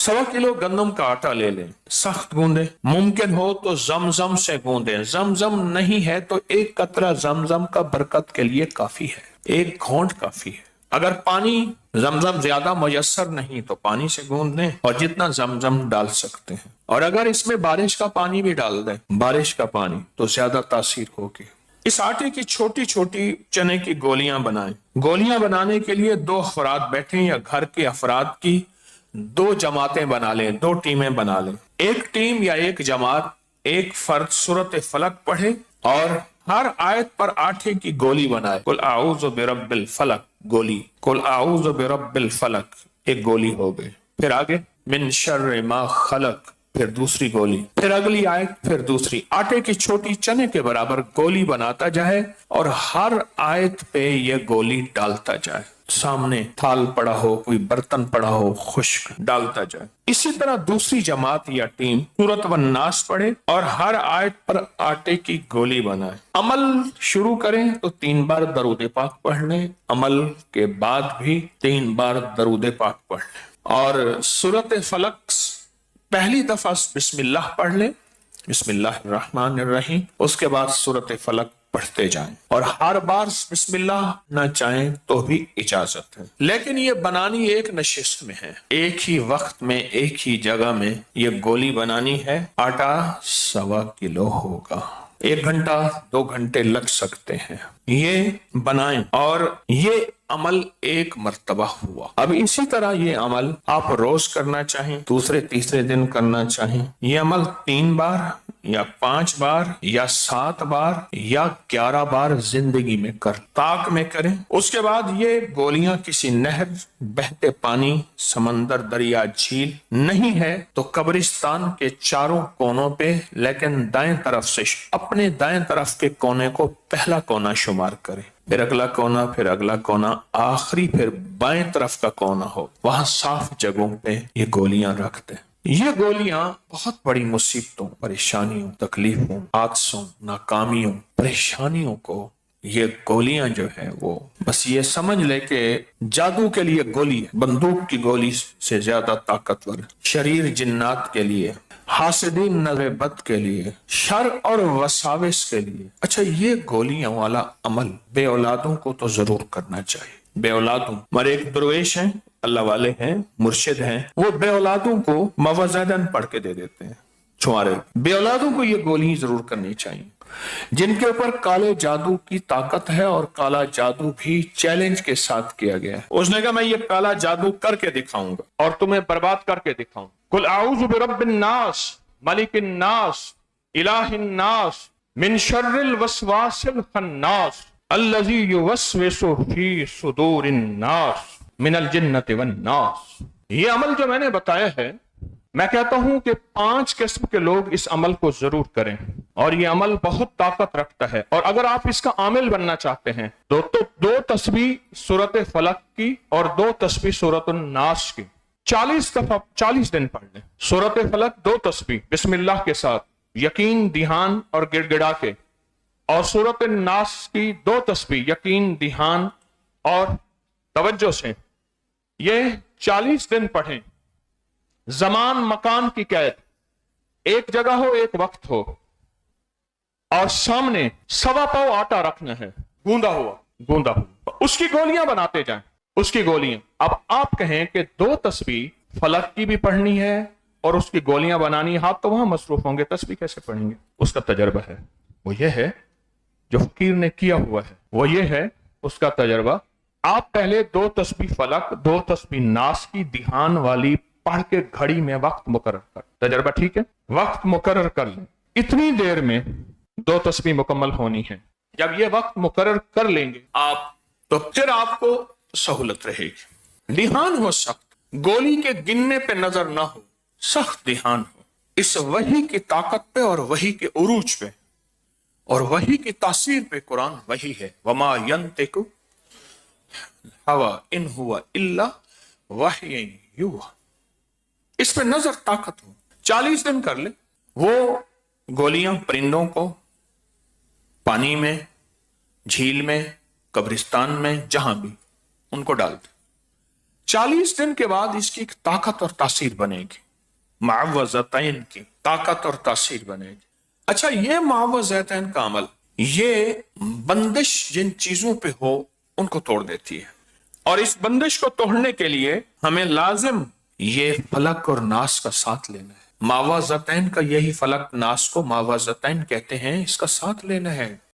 1.25 kilo गंदम का आटा ले लें, सख्त गूंदे, मुमकिन हो तो जमजम से गूंदे, जमजम नहीं है तो एक कतरा जमजम का बरकत के लिए काफी है, एक घोंट काफी है। अगर पानी जमजम ज्यादा मुयस्सर नहीं तो पानी से गूंद दें और जितना जमजम डाल सकते हैं, और अगर इसमें बारिश का पानी भी डाल दें, बारिश का पानी, तो ज्यादा तासीर होगी। इस आटे की छोटी छोटी चने की गोलियां बनाएं। गोलियां बनाने के लिए 2 अफराद बैठे या घर के अफराद की 2 जमातें बना लें, 2 टीमें बना लें। एक टीम या एक जमात, एक फर्द सूरत फलक पढ़े और हर आयत पर आटे की गोली बनाए। कुल आऊज़ु बिरब्बिल फलक गोली, कुल आऊज़ु बिरब्बिल फलक एक गोली हो गई। फिर आगे मिन शर्रि मा खलक, फिर दूसरी गोली, फिर अगली आयत, फिर दूसरी। आटे की छोटी चने के बराबर गोली बनाता जाए और हर आयत पे ये गोली डालता जाए। सामने थाल पड़ा हो, कोई बर्तन पड़ा हो, खुश्क, डालता जाए। इसी तरह दूसरी जमात या टीम सूरत व नास पढ़े और हर आयत पर आटे की गोली बनाए। अमल शुरू करें तो 3 बार दरूद पाक पढ़ लें, अमल के बाद भी 3 बार दरूद पाक पढ़ लें। और सूरत फलक पहली दफा बिस्मिल्लाह पढ़ लें, बिस्मिल्लाहिर्रहमानिर्रहीम, उसके बाद सूरत फलक पढ़ते जाएं और हर बार बिस्मिल्लाह ना चाहें तो भी इजाजत है। लेकिन ये बनानी एक नशिस्त में है, एक ही वक्त में एक ही जगह में ये गोली बनानी है। आटा 1.25 किलो होगा, 1 घंटा 2 घंटे लग सकते हैं। ये बनाएं और ये अमल 1 मर्तबा हुआ। अब इसी तरह ये अमल आप रोज करना चाहें, दूसरे तीसरे दिन करना चाहें, ये अमल 3 बार या 5 बार या 7 बार या 11 बार जिंदगी में कर, ताक में करें। उसके बाद ये गोलियां किसी नहर, बहते पानी, समंदर, दरिया, झील नहीं है तो कब्रिस्तान के चारों कोनों पे, लेकिन दाएं तरफ से, अपने दाएं तरफ के कोने को पहला कोना शुमार करें, फिर अगला कोना, फिर अगला कोना, आखिरी फिर बाएं तरफ का कोना हो, वहां साफ जगहों पे ये गोलियां रख दें। ये गोलियां बहुत बड़ी मुसीबतों, परेशानियों, तकलीफों, हादसों, नाकामियों, परेशानियों को, ये गोलियां जो है वो बस ये समझ ले कि जादू के लिए गोली है, बंदूक की गोली से ज्यादा ताकतवर, शरीर जिन्नात के लिए, हासिदीन नज़र बद के लिए, शर और वसाविस के लिए। अच्छा, ये गोलियां वाला अमल बे औलादों को तो जरूर करना चाहिए। बे औलादों, हमारे एक दरवेश हैं, अल्लाह वाले हैं, मुर्शिद हैं, वो बे औलादों को मवज़दन पढ़ के दे देते हैं। छुआरे बे औलादों को ये गोली जरूर करनी चाहिए, जिनके ऊपर काले जादू की ताकत है और काला जादू भी चैलेंज के साथ किया गया है। उसने कहा मैं ये काला जादू करके दिखाऊंगा और तुम्हें बर्बाद करके दिखाऊंगा। कुल आऊज़ु बिरब्बिन नास, मलिकिन नास, इलाहिन नास, मिन शर्रिल वसवासिल खन्नास, अल्लज़ी युवस्विसु फी सुदूरिन नास, मिनल जिन्नति वन नास। ये अमल जो मैंने बताया है, मैं कहता हूं कि 5 किस्म के लोग इस अमल को जरूर करें और ये अमल बहुत ताकत रखता है। और अगर आप इसका आमिल बनना चाहते हैं तो 2 तस्बीह सूरत फलक की और 2 तस्बीह सूरत नास की 40 दफा 40 दिन पढ़ लें। सूरत फलक 2 तस्बीह बिस्मिल्लाह के साथ, यकीन, ध्यान और गिड़गिड़ा के, और सूरत नास की 2 तस्बीह यकीन, ध्यान और तवज्जो से। ये 40 दिन पढ़ें। जमान मकान की कैद, एक जगह हो, एक वक्त हो, और सामने 1.25 पाव आटा रखना है, गूंदा हुआ, उसकी गोलियां बनाते जाएं, उसकी गोलियां। अब आप कहें कि 2 तस्बीह फलक की भी पढ़नी है और उसकी गोलियां बनानी, हाथ तो वहां मसरूफ होंगे, तस्बीह कैसे पढ़ेंगे? उसका तजर्बा है, वो ये है जो फकीर ने किया हुआ है, वो ये है उसका तजर्बा। आप पहले 2 तस्बीह फलक, 2 तस्बीह नास की ध्यान वाली पढ़ के घड़ी में वक्त मुकर्रर कर, तजर्बा ठीक है, वक्त मुकर्रर कर लें। इतनी देर में 2 तस्बीह मुकम्मल होनी है। जब ये वक्त मुकर्रर कर लेंगे आप, तो फिर आपको सहूलत रहेगी। ध्यान हो सख्त, गोली के गिनने पे नजर ना हो, सख्त ध्यान हो इस वही की ताकत पे और वही के उरूज पे और वही की तासीर पे। कुरान वही है, वमा यंतिकु हवा इन हुआ इल्ला वहयन युहा। इस पे नजर, ताकत हो। 40 दिन कर ले। वो गोलियां परिंदों को पानी में, झील में, कब्रिस्तान में, जहां भी, उनको डाल दे। 40 दिन के बाद इसकी एक ताकत और तासीर बनेगी, मुअव्वज़तैन की ताकत और तासीर बनेगी। अच्छा, ये मुअव्वज़तैन का अमल, ये बंदिश जिन चीजों पे हो उनको तोड़ देती है, और इस बंदिश को तोड़ने के लिए हमें लाजिम ये फलक और नास का साथ लेना है। मुअव्वज़तैन का यही फलक नास को मुअव्वज़तैन कहते हैं, इसका साथ लेना है।